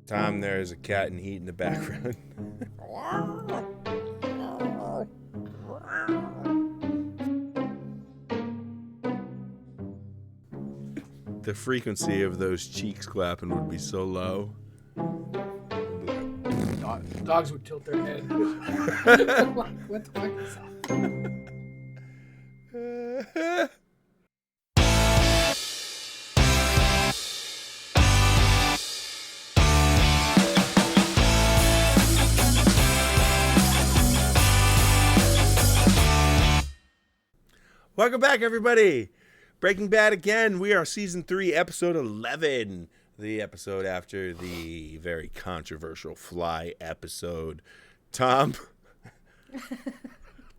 Tom, there is a cat in heat in the background. The frequency of those cheeks clapping would be so low. Dogs would tilt their head. What the fuck is that? Welcome back, everybody. Breaking Bad again. We are season 3, episode 11. The episode after the very controversial Fly episode. Tom,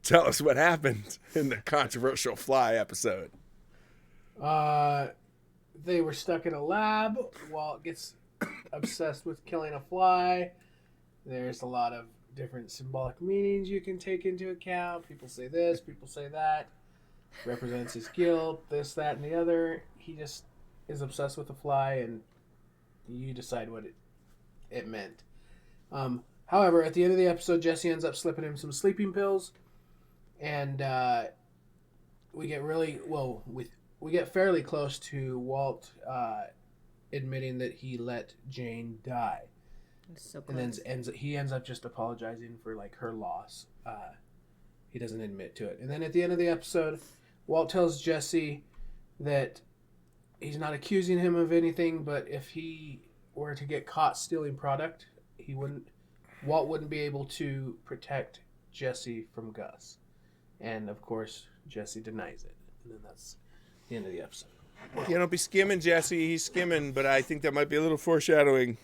tell us what happened in the controversial Fly episode. They were stuck in a lab. Walt gets obsessed with killing a fly. There's a lot of different symbolic meanings you can take into account. People say this, people say that. Represents his guilt, this, that, and the other. He just is obsessed with the fly, and you decide what it meant. However, at the end of the episode, Jesse ends up slipping him some sleeping pills, and we get we get fairly close to Walt admitting that he let Jane die. So and then he ends up just apologizing for like her loss. He doesn't admit to it. And then at the end of the episode, Walt tells Jesse that he's not accusing him of anything, but if he were to get caught stealing product, Walt wouldn't be able to protect Jesse from Gus. And of course, Jesse denies it. And then that's the end of the episode. You don't be skimming, Jesse. He's skimming, but I think that might be a little foreshadowing.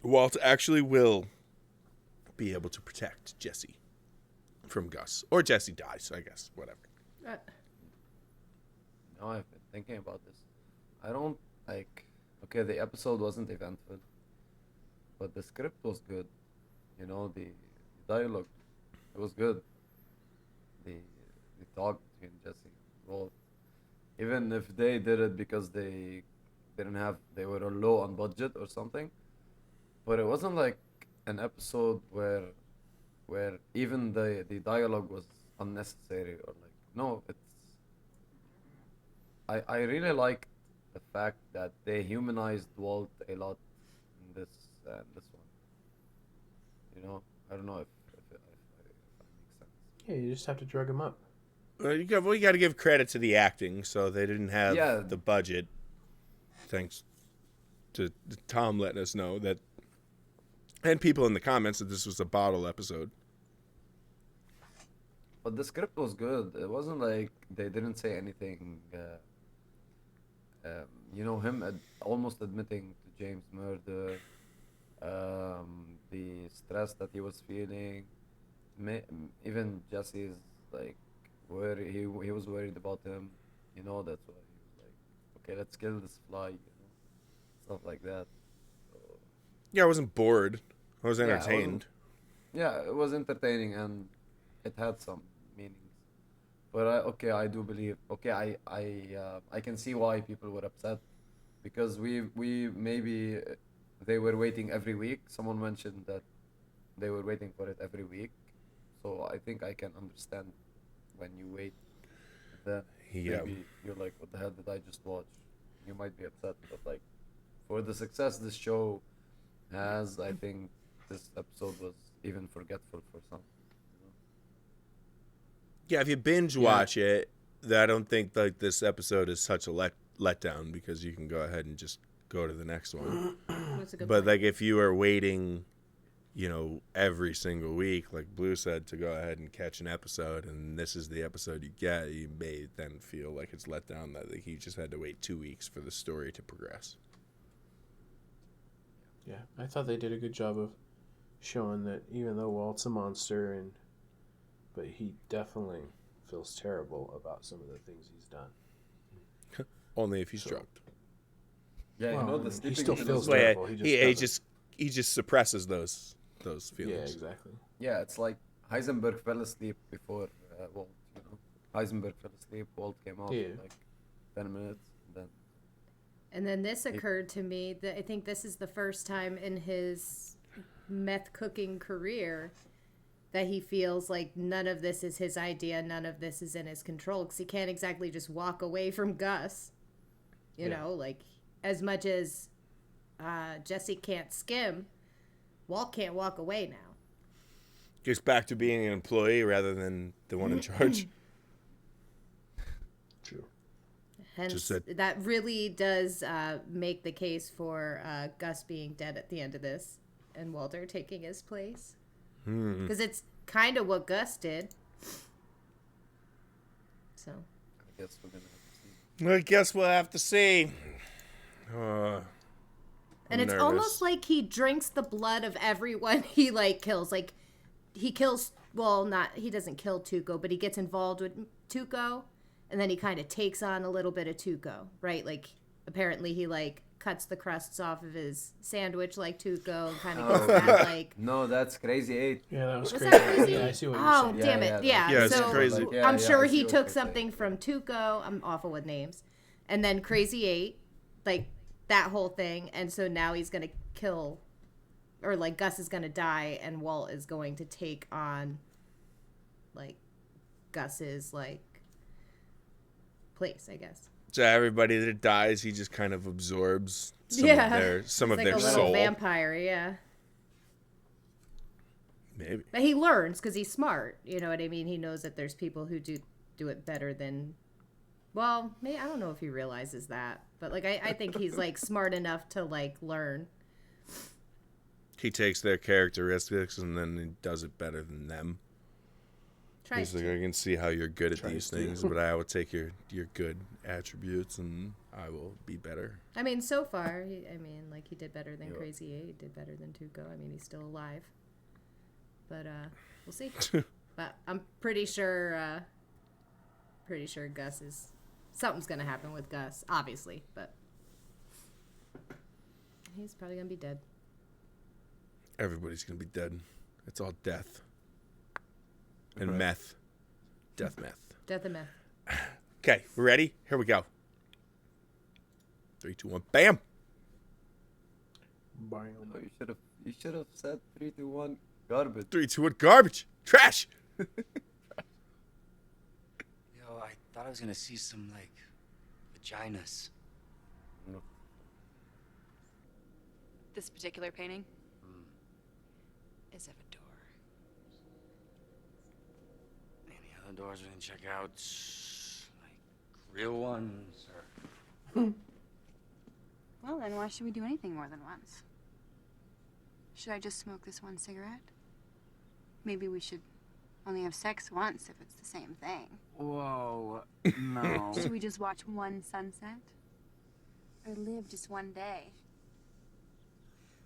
Walt actually will be able to protect Jesse from Gus. Or Jesse dies, I guess. Whatever. Now I've been thinking about this. I don't okay, the episode wasn't eventful, but the script was good. You know, the dialogue, it was good. The talk between Jesse and Walt. Even if they did it because they were low on budget or something, but it wasn't like an episode where even the dialogue was unnecessary or like, no, I really like the fact that they humanized Walt a lot in this one. You know, I don't know if that makes sense. Yeah, you just have to drug him up. You got to give credit to the acting, so they didn't have the budget. Thanks to Tom letting us know that, and people in the comments, that this was a bottle episode. But the script was good. It wasn't like they didn't say anything. You know, him almost admitting to James' murder, the stress that he was feeling, even Jesse's like he was worried about him. You know, that's why he was like, okay, let's kill this fly. You know, stuff like that. So, yeah, I wasn't bored. I was entertained. Yeah, it was entertaining and it had some meanings. But I do believe. Okay, I can see why people were upset, because we maybe they were waiting every week. Someone mentioned that they were waiting for it every week, so I think I can understand when you wait. Then maybe you're like, what the hell did I just watch? You might be upset, but like for the success this show has, I think this episode was even forgetful for some. Yeah, if you binge watch it, I don't think like this episode is such a letdown, because you can go ahead and just go to the next one. That's a good But point. like if you are waiting, you know, every single week, like Blue said, to go ahead and catch an episode, and this is the episode you get, you may then feel like it's let down that like, you just had to wait 2 weeks for the story to progress. Yeah, I thought they did a good job of showing that even though Walt's a monster, but he definitely feels terrible about some of the things he's done. Only if he's drugged. Yeah, Well, you know, I mean, the he sleeping still pills- feels Well, terrible. he just suppresses those feelings. Yeah, exactly. Yeah, it's like Heisenberg fell asleep before Walt. You know, Heisenberg fell asleep. Walt came out in like 10 minutes. Then And then this occurred to me that I think this is the first time in his meth cooking career that he feels like none of this is his idea, none of this is in his control, because he can't exactly just walk away from Gus. You know, like, as much as Jesse can't skim, Walt can't walk away now. Gets back to being an employee rather than the one in charge. True. Hence, that really does make the case for Gus being dead at the end of this and Walter taking his place. Because it's kind of what Gus did. So. I guess we're gonna have to see. I guess we'll have to see. And it's almost like he drinks the blood of everyone he, like, kills. Like, he kills, well, he doesn't kill Tuco, but he gets involved with Tuco, and then he kind of takes on a little bit of Tuco, right? Like, apparently he, like, cuts the crusts off of his sandwich like Tuco, and kind of gets that, like... No, that's Crazy 8. Yeah, that was Was crazy. that crazy? Yeah, I see what you're saying. Damn it. Yeah, it's so crazy. I'm sure I see he what took you're something from Tuco. I'm awful with names. And then Crazy 8, like, that whole thing. And so now he's going to kill, or, like, Gus is going to die, and Walt is going to take on, like, Gus's, like, place, I guess. So everybody that dies, he just kind of absorbs some of He's their like a soul. little vampire, yeah. Maybe. But he learns because he's smart. You know what I mean? He knows that there's people who do it better than... Well, maybe, I don't know if he realizes that. But, like, I think he's, like, smart enough to, like, learn. He takes their characteristics and then he does it better than them. Tries He's like, to. I can see how you're good at Tries these to. things, but I will take your good attributes and I will be better. I mean, so far, he did better than Yeah. Crazy 8. He did better than Tuco. I mean, he's still alive. But, we'll see. But I'm pretty sure Gus is... Something's going to happen with Gus, obviously, but... He's probably going to be dead. Everybody's going to be dead. It's all death. And meth. Death meth. Death and meth. Okay, we ready? Here we go. 3, 2, 1, bam! Bam. Oh, you should have said 3, 2, 1, garbage. 3, 2, 1, garbage! Trash! Yo, I thought I was gonna see some, like, vaginas. This particular painting is of a door. Any other doors we didn't check out? Like, real ones, or... Well, then why should we do anything more than once? Should I just smoke this one cigarette? Maybe we should only have sex once if it's the same thing. Whoa, no. Should we just watch one sunset? Or live just one day?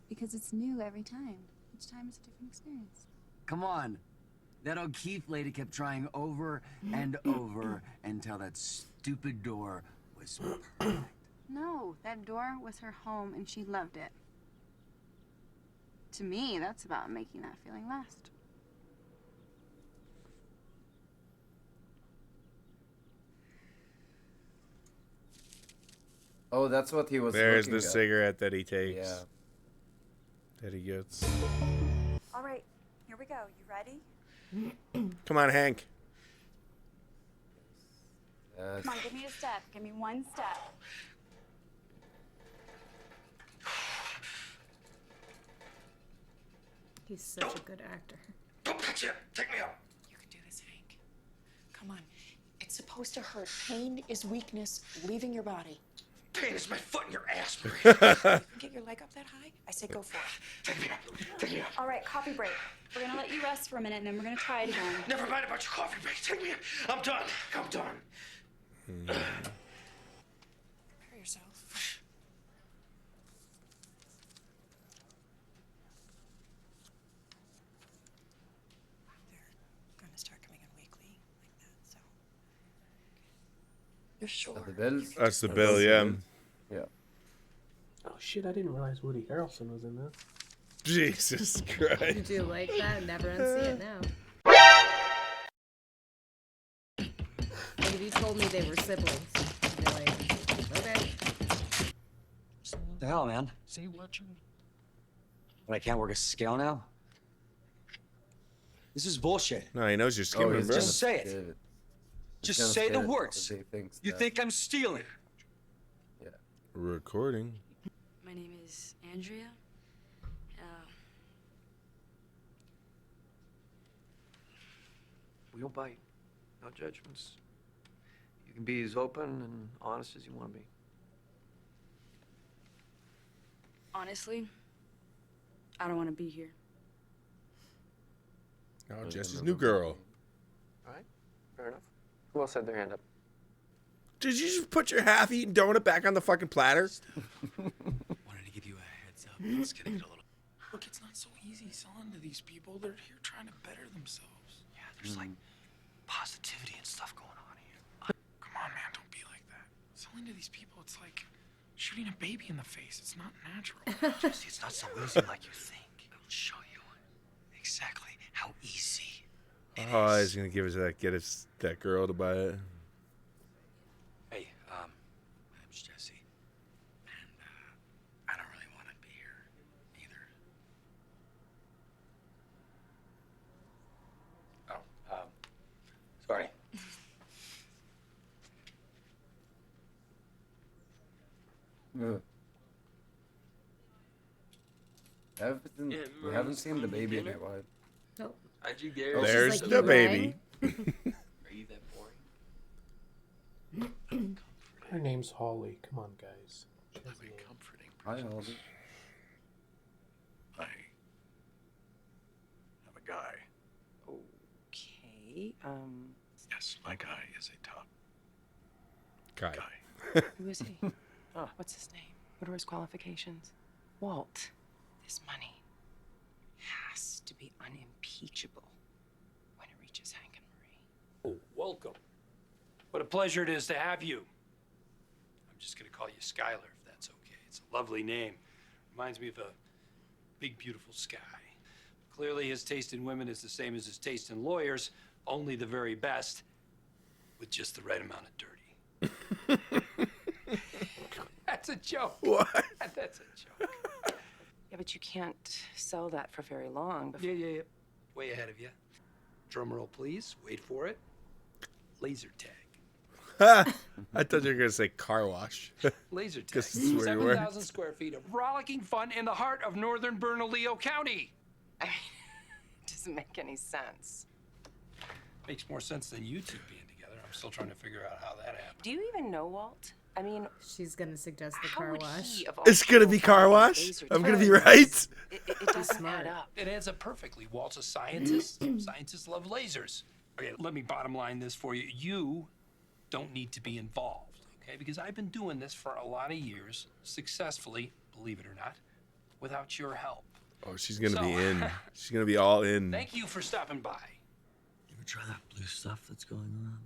Because it's new every time. Each time is a different experience. Come on. That O'Keefe lady kept trying over and over until that stupid door was perfect. No, that door was her home and she loved it. To me, that's about making that feeling last. Oh, that's what he was There's looking the at. cigarette that he takes. Yeah. That he gets. All right, here we go. You ready? Come on, Hank. Yes. Come on, give me a step. Give me one step. He's such a good actor. Don't touch it! Take me out! You can do this, Hank. Come on. It's supposed to hurt. Pain is weakness leaving your body. Pain is my foot in your ass. You can get your leg up that high? I say go for it. Take me out. Take me out. All right, coffee break. We're gonna let you rest for a minute, and then we're gonna try it again. Never mind about your coffee break. Take me out. I'm done. I'm done. Prepare yourself. They're gonna start coming in weekly like that, so. You're sure? The bills. That's the bill, yeah. Yeah. Oh shit! I didn't realize Woody Harrelson was in this. Jesus Christ. Did you like that? Never unsee it now. Like, if you told me they were siblings, I'd be like, okay. hell, man? Say what you... But I can't work a scale now? This is bullshit. No, he knows you're skimming, bro. Just say it. Just say the words. You think I'm stealing? Yeah. Recording. My name is Andrea. We don't bite. No judgments. You can be as open and honest as you want to be. Honestly, I don't want to be here. Oh, Jesse's new girl. All right, fair enough. Who else had their hand up? Did you just put your half-eaten donut back on the fucking platter? Wanted to give you a heads up. It's gonna get a little... Look, it's not so easy selling to these people. They're here trying to better themselves. Yeah, there's like positivity and stuff going on here. Come on, man, don't be like that. Selling to these people, it's like shooting a baby in the face. It's not natural. Jesse, it's not so easy like you think. I'll show you exactly how easy it Oh, is. he's gonna give us that girl to buy it. Hey, my name's Jesse, and I don't really want to be here either. Oh, sorry. We haven't seen the baby in a while. Nope. How'd you get Oh, there's like, the you baby. Are you that boring? Her name's Holly. Come on, guys. She has a name. Comforting. Hi, Holly. I have a guy. Okay, Yes, my guy is a top Kai. guy. who is he? What's his name? What are his qualifications? Walt, this money has to be unimpeachable when it reaches Hank and Marie. Oh, welcome. What a pleasure it is to have you. I'm just gonna call you SKYLER, if that's okay. It's a lovely name. Reminds me of a big, beautiful sky. Clearly, his taste in women is the same as his taste in lawyers, only the very best, with just the right amount of dirty. That's a joke. What? That's a joke. Yeah, but you can't sell that for very long before... Yeah. Way ahead of you. Drum roll, please. Wait for it. Laser tag. I thought you were gonna say car wash. Laser tag. 'Cause this is where you work. 7,000 square feet of rollicking fun in the heart of northern Bernalillo County. I mean, it doesn't make any sense. Makes more sense than you two being together. I'm still trying to figure out how that happened. Do you even know Walt? I mean, She's gonna suggest the how car would wash. he, of all It's gonna people, be car find wash? laser I'm gonna be tags? right? It doesn't smart. add up. It adds up perfectly. Walt's a scientist. Scientists love lasers. Okay, let me bottom line this for you. You don't need to be involved, okay? Because I've been doing this for a lot of years, successfully, believe it or not, without your help. Oh, she's gonna be So- in. She's gonna be all in. Thank you for stopping by. You ever try that blue stuff that's going on?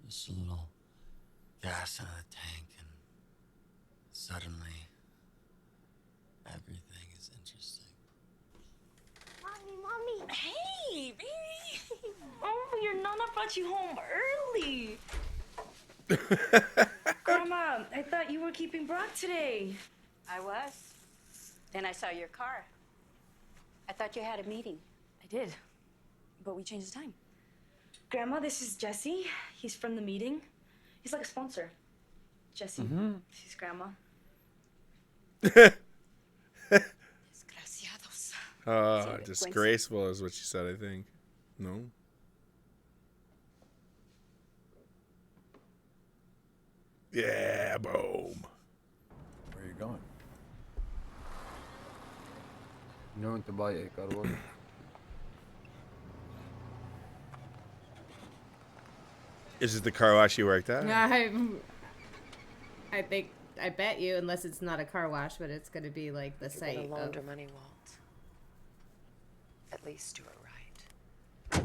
Just a little gas out of the tank, and suddenly everything is interesting. Mommy. Hey, baby. Oh, your Nana brought you home early. Grandma, I thought you were keeping Brock today. I was. Then I saw your car. I thought you had a meeting. I did, but we changed the time. Grandma, this is Jesse. He's from the meeting. He's like a sponsor. Jesse, she's Grandma. Desgraciados. Disgraceful is what she said, I think. No? Yeah, boom. Where are you going? I'm going to buy a car wash. Is it the car wash you worked at? I bet you, unless it's not a car wash, but it's gonna be like the If you're site gonna of... launder money, Walt, at least do it right.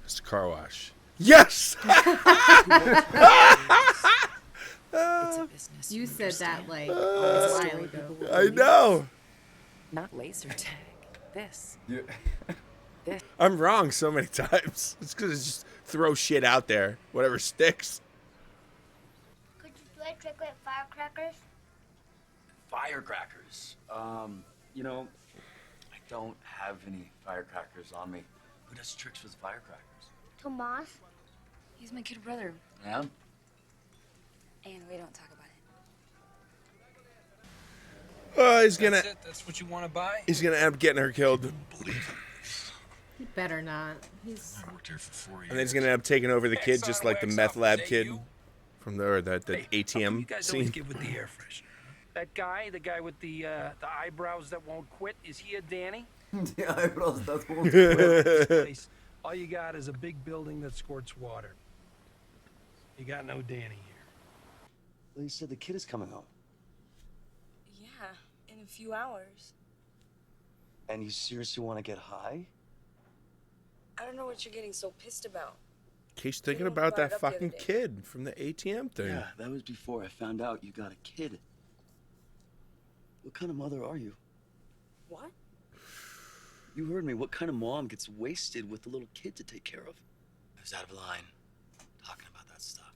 It's the car wash. Yes! It's a business. You said that understand? like It's a a while story ago. people will I believe. know. Not laser tag. This. Yeah. this. I'm wrong so many times. It's because it's just throw shit out there. Whatever sticks. Could you do a trick with firecrackers? Firecrackers. You know, I don't have any firecrackers on me. Who does tricks with firecrackers? Tomas? He's my kid brother. Yeah? And we don't talk about it. Oh, he's gonna. That's it? That's what you want to buy? He's gonna end up getting her killed. He better not. He's. I worked here for 4 years. And then he's gonna end up taking over the kid, just like the meth lab kid from the ATM You guys scene. always get with the air freshener. That guy, the guy with the eyebrows that won't quit, is he a Danny? The eyebrows that won't quit. All you got is a big building that squirts water. You got no Danny here. Well, you said the kid is coming home. Yeah, in a few hours. And you seriously want to get high? I don't know what you're getting so pissed about. He's thinking about that fucking kid from the ATM thing. Yeah, that was before I found out you got a kid. What kind of mother are you? What? You heard me. What kind of mom gets wasted with a little kid to take care of? I was out of line talking about that stuff.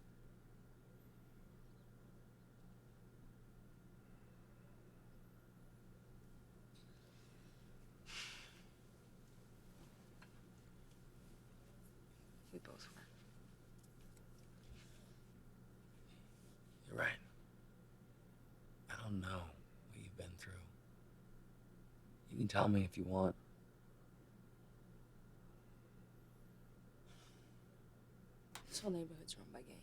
We both were. You're right. I don't know what you've been through. You can tell me if you want. This whole neighborhood's run by gangs.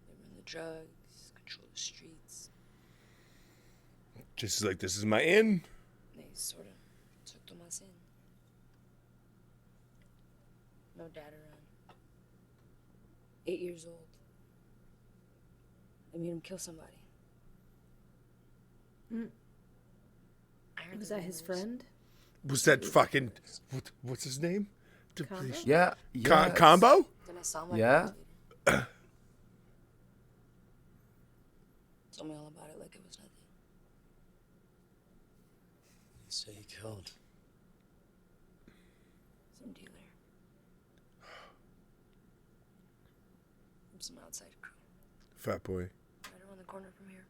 They run the drugs, control the streets. Just like, this is my inn. They sort of took Tomas in. No dad around. 8 years old. They made him kill somebody. Mm. I heard Was the that his rumors. friend? Was that fucking what's his name? Combo? Yeah. Combo? Then I saw him like Yeah. later. Told me all about it like it was nothing. You say he killed. Some dealer. From some outside crew. Fat boy. Right around the corner from here.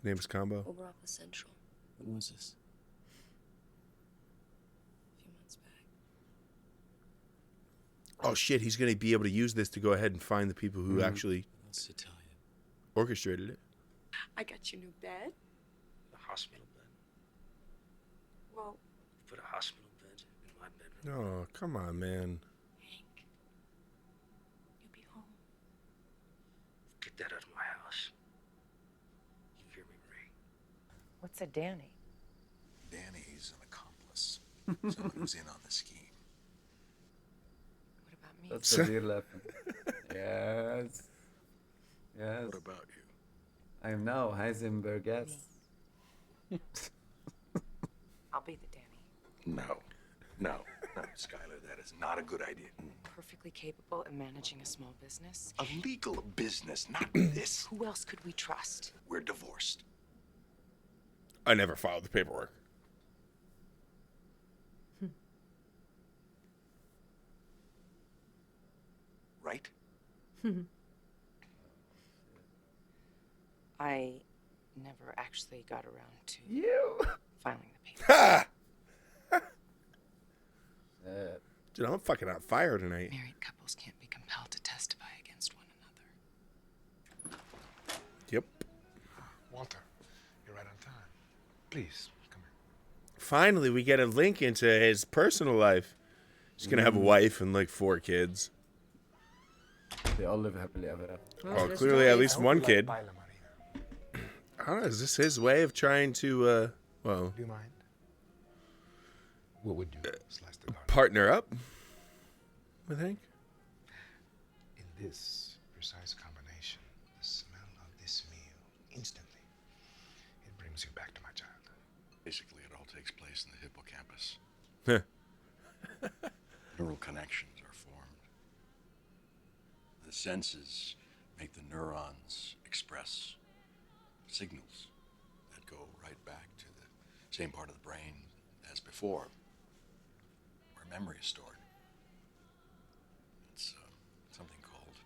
Name is Combo. Over off the Central. When was this? A few months back. Oh shit, he's gonna be able to use this to go ahead and find the people who actually What's to tell you? orchestrated it. I got you a new bed. The hospital bed. Well, Put a hospital bed in my bedroom. Oh, come on, man. Hank, you'll be home. Get that out of my house. You hear me, Ray? What's a Danny? Danny's an accomplice. Someone who's in on the scheme. What about me? That's the dear laughing. Yes. Yes. What about you? I am now Heisenberg, yes. I'll be the Danny. No. No, Skyler, that is not a good idea. Perfectly capable of managing a small business. A legal business, not this. Who else could we trust? We're divorced. I never filed the paperwork. Right? I never actually got around to filing the paper. Ha! Uh, Dude, I'm fucking on fire tonight. Married couples can't be compelled to testify against one another. Yep. Walter, you're right on time. Please, come here. Finally, we get a link into his personal life. He's gonna have a wife and like 4 kids. they all live happily ever after. Oh, clearly at least one kid. I don't know. Is this his way of trying to, well, Do you mind? What would you slice the garlic? partner up with Hank? In this precise combination, the smell of this meal instantly, it brings you back to my childhood. Basically, it all takes place in the hippocampus. Huh. Neural connections are formed. The senses make the neurons express signals that go right back to the same part of the brain as before. her memory is stored. It's something called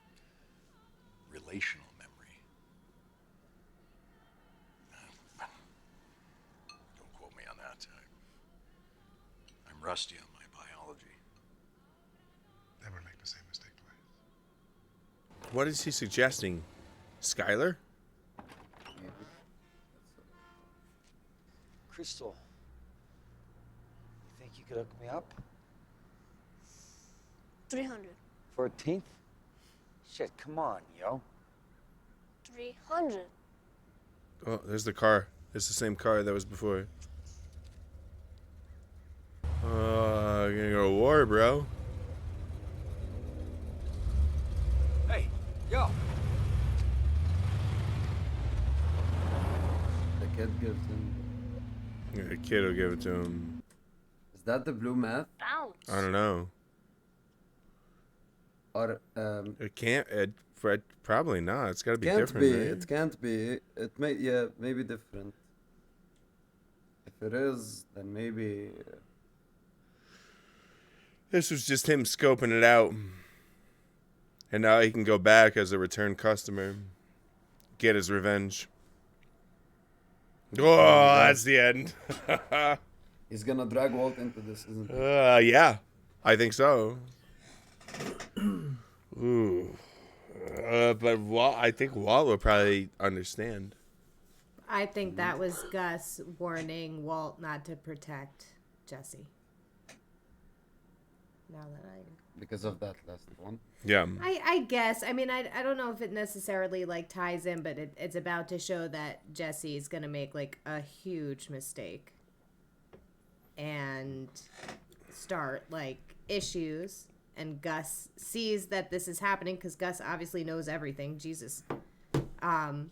relational memory. Don't quote me on that. I'm rusty on my biology. Never make the same mistake twice. What is he suggesting? SKYLER? Crystal, you think you could hook me up? 300. 14th? Shit, come on, yo. 300. Oh, there's the car. It's the same car that was before. I'm gonna go to war, bro. Hey, yo. The kid gives him. Yeah, the kid will give it to him. Is that the blue meth? Bounce. I don't know. Or It can't. Probably not. It's got to be can't different. be. Right? It can't be. It may. Yeah, maybe different. If it is, then maybe. This was just him scoping it out, and now he can go back as a return customer, get his revenge. Oh, that's the end. He's gonna drag Walt into this, isn't he? Yeah, I think so. Ooh, but I think Walt will probably understand. I think that was Gus warning Walt not to protect Jesse. Now that Because of that last one. Yeah. I guess. I mean, I don't know if it necessarily like ties in, but it's about to show that Jesse is gonna make like a huge mistake and start like issues. And Gus sees that this is happening because Gus obviously knows everything. Jesus. And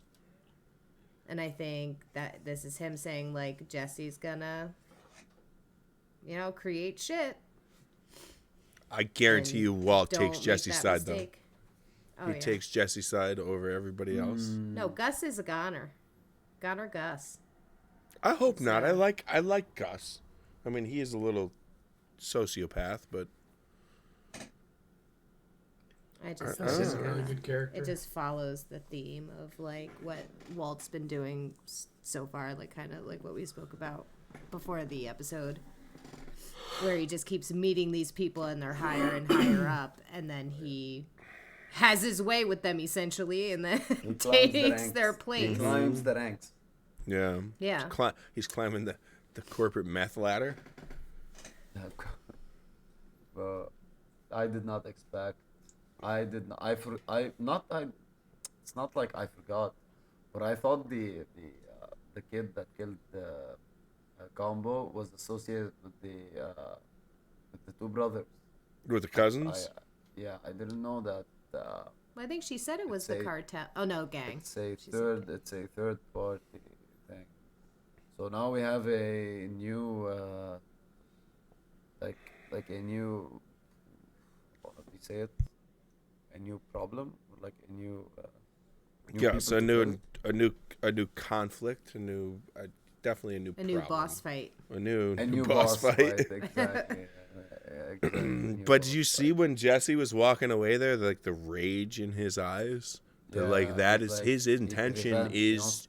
I think that this is him saying like Jesse's gonna, create shit. I guarantee you Walt Don't takes make Jesse's that side, mistake. though. He takes Jesse's side over everybody else. No, Gus is a goner. Goner Gus. I hope not. I like Gus. I mean, he is a little sociopath, but He's a really good character. It just follows the theme of like what Walt's been doing so far, like kind of like what we spoke about before the episode, where he just keeps meeting these people and they're higher and higher up, and then he has his way with them essentially, and then takes their place. He climbs the ranks. yeah, Yeah. He's climbing the corporate meth ladder. I did not expect. I did not. It's not like I forgot, but I thought the kid that killed Combo was associated with the two brothers. With the cousins? I didn't know that. Well, I think she said it was the cartel. Oh no, gang. It's a third party thing. So now we have a new like a new, how do you say it? A new problem, like a new. Yeah, so a new conflict, definitely a new problem. A new boss fight. A new boss fight. Exactly. Exactly. But did you see when Jesse was walking away there, like the rage in his eyes? Like that is like, his intention is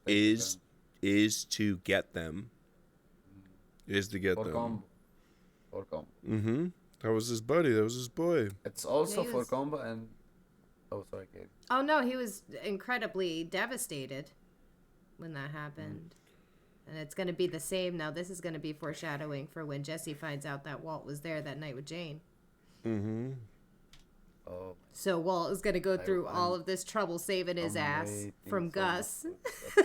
to get them. Is to get them. For combo. Mm-hmm. That was his buddy. That was his boy. It's also for combo and. Oh, sorry, Kate. Oh no, he was incredibly devastated when that happened. And it's going to be the same now. This is going to be foreshadowing for when Jesse finds out that Walt was there that night with Jane. Mm-hmm. Oh. So Walt is going to go through all of this trouble saving his ass from Gus. Oh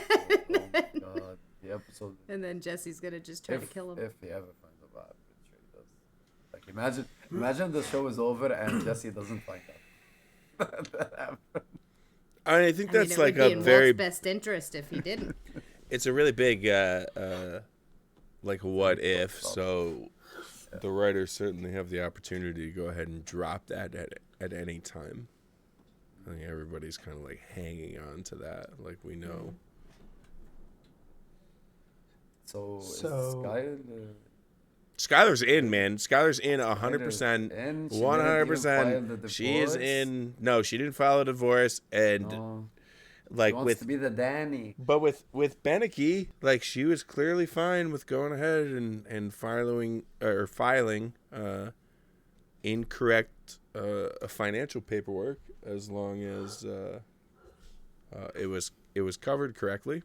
God, the episode. And then Jesse's going to just try to kill him. If he ever finds a vibe, which he does. Like imagine the show is over and Jesse doesn't find out. That happened. I think that's it like would be a in very Walt's best interest if he didn't. It's a really big like what if, so the writers certainly have the opportunity to go ahead and drop that at any time. I think everybody's kind of like hanging on to that, like we know. So is SKYLER Skyler's in, man. Skyler's in 100%. And she 100%. She is in. No, she didn't file a divorce, and like she wants with to be the Danny. But with Beneke, like she was clearly fine with going ahead and filing incorrect financial paperwork as long as it was covered correctly.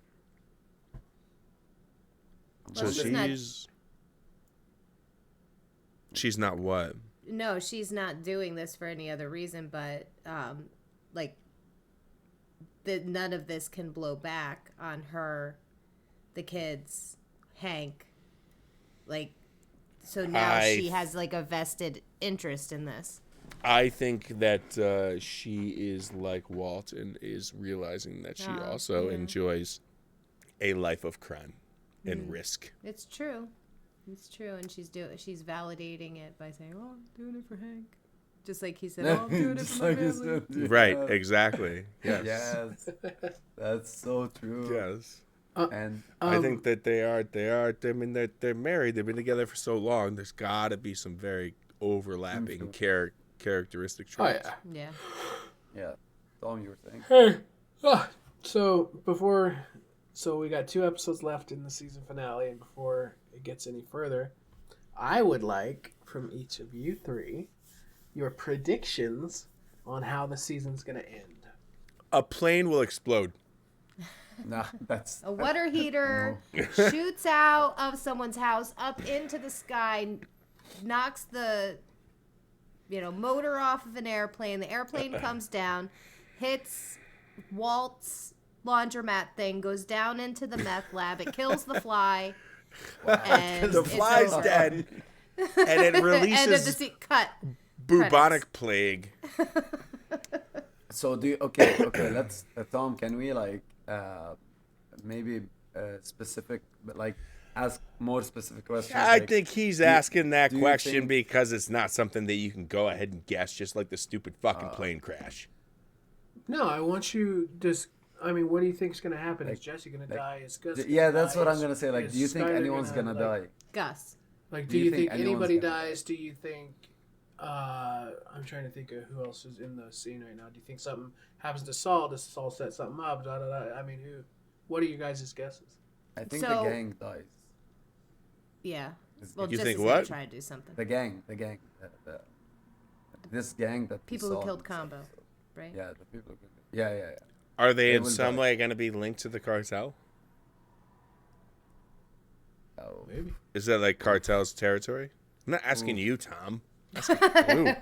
Well, so she's not what? No, she's not doing this for any other reason, but like none of this can blow back on her, the kids, Hank. Like, so now she has like a vested interest in this. I think that she is like Walt and is realizing that she also enjoys a life of crime and risk. It's true. It's true, and she's validating it by saying, "Oh, I'm doing it for Hank," just like he said, "Oh, I'm doing it for my family." Right, exactly. Yes. Yes, that's so true. Yes. And I think that they are. I mean, they're married. They've been together for so long. There's got to be some very overlapping characteristic traits. Oh, yeah. Yeah. Tom, you were saying. Hey. So we got 2 episodes left in the season finale, and before it gets any further, I would like from each of you 3 your predictions on how the season's going to end. A plane will explode. Nah, that's a water heater shoots out of someone's house up into the sky, knocks the motor off of an airplane. The airplane comes down, hits Walt's laundromat thing, goes down into the meth lab. It kills the fly. And the fly's dead. And it releases end of the cut. Bubonic plague. So okay, let's Tom, can we maybe specific, but ask more specific questions? I think he's asking that question because it's not something that you can go ahead and guess, just like the stupid fucking plane crash. No, I want you just. I mean, what do you think's gonna happen? Is Jesse gonna die? Is Gus? Yeah, that's what I'm gonna say. Do you think anyone's gonna die? Gus. Do you think anybody dies? Do you think? I'm trying to think of who else is in the scene right now. Do you think something happens to Saul? Does Saul set something up? Da, da, da. I mean, who? What are you guys' guesses? I think the gang dies. Yeah. Well, you think what? Try to do something. The gang. This gang that people who killed Combo, right? Yeah, the people who killed. Yeah. Are they in some way going to be linked to the cartel? Oh, maybe. Is that like cartel's territory? I'm not asking you, Tom. I'm asking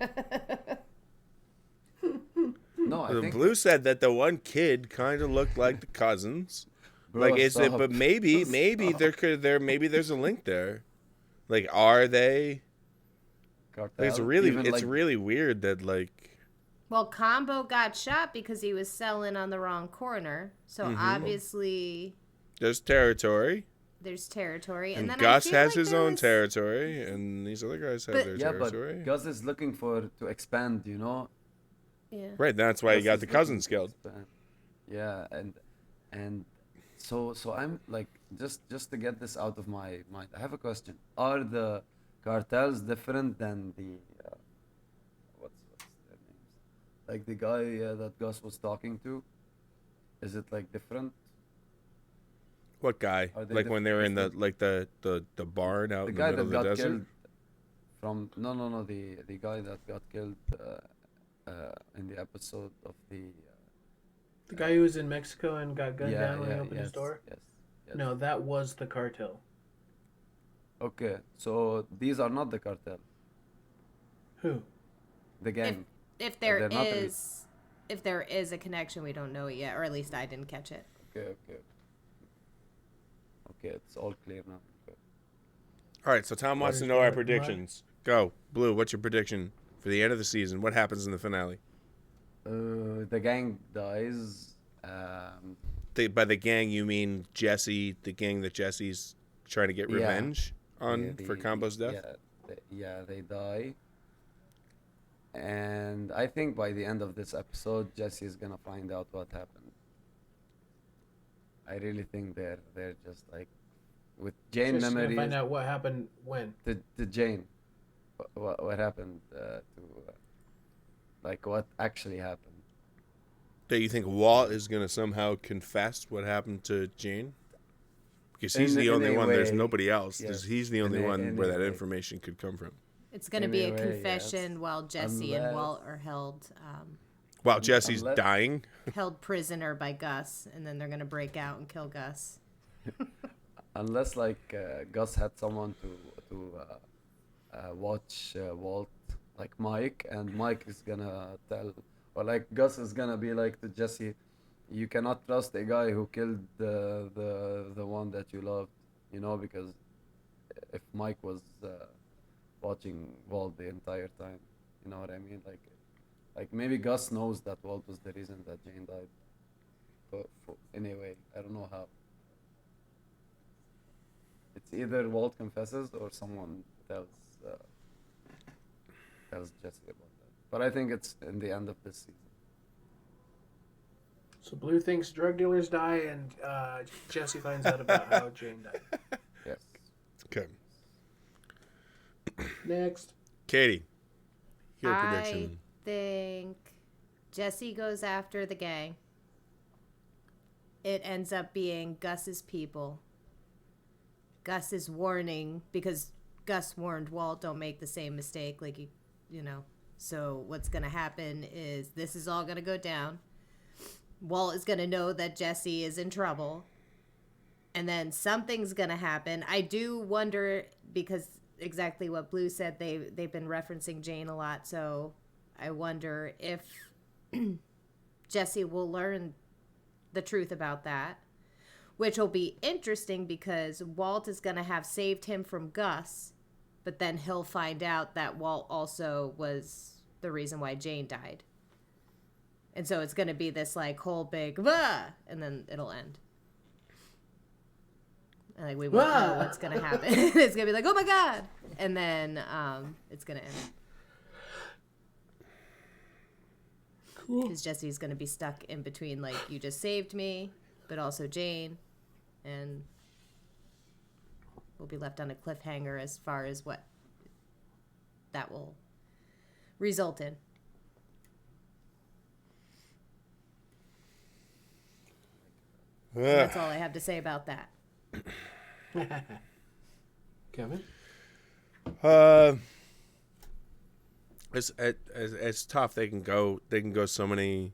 Blue. No, I think Blue said that the one kid kind of looked like the cousins. Bro, But maybe there's a link there. Like, are they? Cartel? It's really weird that Well, Combo got shot because he was selling on the wrong corner. So obviously there's territory. And then Gus has his own territory, and these other guys have their yeah, territory. But Gus is looking to expand, Yeah. Right, that's why he got the cousins killed. Yeah, and so I'm just to get this out of my mind, I have a question. Are the cartels different than the what's their names? The guy that Gus was talking to? Is it different? What guy? When they were in the barn out in the middle of the desert? Killed from the guy that got killed in the episode of the guy who was in Mexico and got gunned down when he opened his door? Yes. No, that was the cartel. Okay, so these are not the cartel. Who? The gang. If there is a connection, we don't know it yet, or at least I didn't catch it. Okay, it's all clear now. Okay. All right, so Tom wants to know our predictions. Go, Blue. What's your prediction for the end of the season? What happens in the finale? The gang dies. By the gang, you mean Jesse? The gang that Jesse's trying to get revenge on for Combo's death? They die. And I think by the end of this episode, Jesse is gonna find out what happened. I really think they're just with Jane Just gonna memories. find out what happened when. To Jane, what happened like what actually happened. Do you think Walt is going to somehow confess what happened to Jane? Because he's the only one. There's nobody else. Yes. He's the only one where that way. information could come from. It's going to be a confession while Jesse and Walt are held While Jesse's dying? held prisoner by Gus, and then they're going to break out and kill Gus. Unless like Gus had someone to watch Walt, like Mike, and Mike is gonna tell, or like Gus is gonna be like to Jesse, you cannot trust a guy who killed the one that you loved, you know, because if Mike was watching Walt the entire time, you know what I mean, like maybe Gus knows that Walt was the reason that Jane died, but anyway, I don't know how. It's either Walt confesses or someone tells Jesse about that. But I think it's in the end of this season. So Blue thinks drug dealers die, and Jesse finds out about how Jane died. Yes. Okay. Next. Katie, your I prediction. think Jesse goes after the gang. It ends up being Gus's people. Gus is warning, because Gus warned Walt, don't make the same mistake, like, you know. So what's going to happen is this is all going to go down. Walt is going to know that Jesse is in trouble. And then something's going to happen. I do wonder, because exactly what Blue said, they've been referencing Jane a lot. So I wonder if Jesse will learn the truth about that. Which will be interesting because Walt is going to have saved him from Gus, but then he'll find out that Walt also was the reason why Jane died. And so it's going to be this like whole big, and then it'll end. And like we won't know what's going to happen. It's going to be like, oh my God. And then it's going to end. Cool. Because Jesse's going to be stuck in between, like, you just saved me, but also Jane. And we'll be left on a cliffhanger as far as what that will result in. And that's all I have to say about that. Kevin? It's tough. They can go so many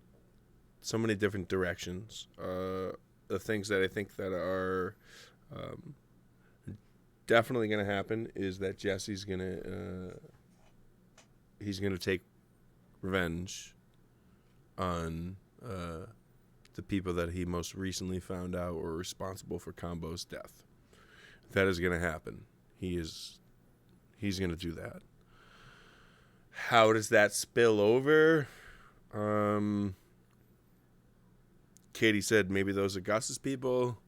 different directions. The things that I think that are definitely going to happen is that Jesse's he's gonna take revenge on the people that he most recently found out were responsible for Combo's death. That is going to happen. He's going to do that. How does that spill over? Katie said maybe those are Gus's people.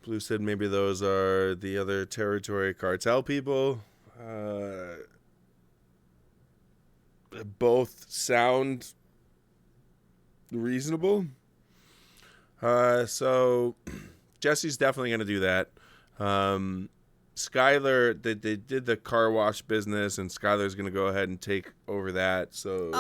Blue said maybe those are the other territory cartel people. Both sound reasonable. So Jesse's definitely going to do that. SKYLER, they did the car wash business, and SKYLER's going to go ahead and take over that. So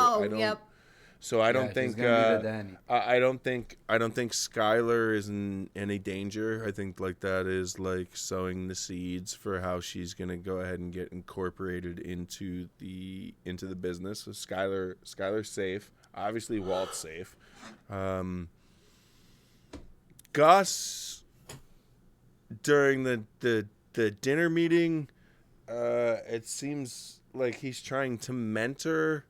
I don't think I don't think SKYLER is in any danger. I think like that is like sowing the seeds for how she's gonna go ahead and get incorporated into the business. So SKYLER's safe. Obviously Walt's safe. Gus during the dinner meeting, it seems like he's trying to mentor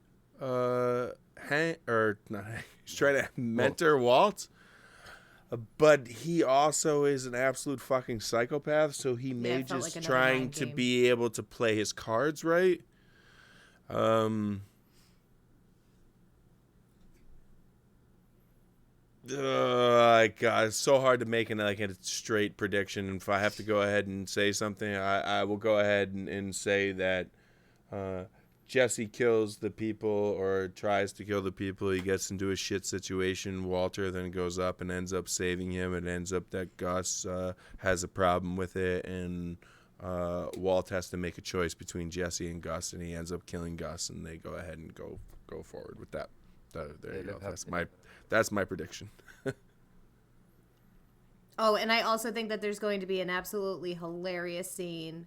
he's trying to mentor Walt, but he also is an absolute fucking psychopath, so he may just like trying to be able to play his cards right. God, it's so hard to make a straight prediction. If I have to go ahead and say something, I will go ahead and say that Jesse kills the people or tries to kill the people. He gets into a shit situation. Walter then goes up and ends up saving him. It ends up that Gus has a problem with it, and Walt has to make a choice between Jesse and Gus, and he ends up killing Gus, and they go ahead and go forward with that. There you go. That's my prediction. Oh, and I also think that there's going to be an absolutely hilarious scene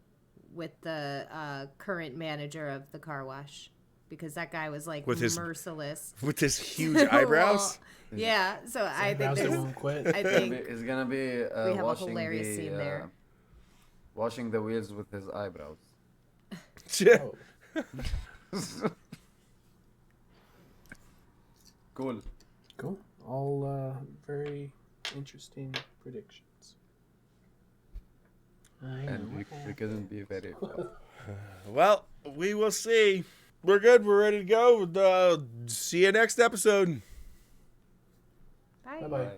with the current manager of the car wash, because that guy was like merciless with his huge eyebrows. Well, yeah, so I think won't quit. I think it's gonna be we have a washing hilarious scene there. Washing the wheels with his eyebrows. Cool. All very interesting predictions. And we couldn't be very Well, we will see. We're good. We're ready to go. See you next episode. Bye. Bye-bye.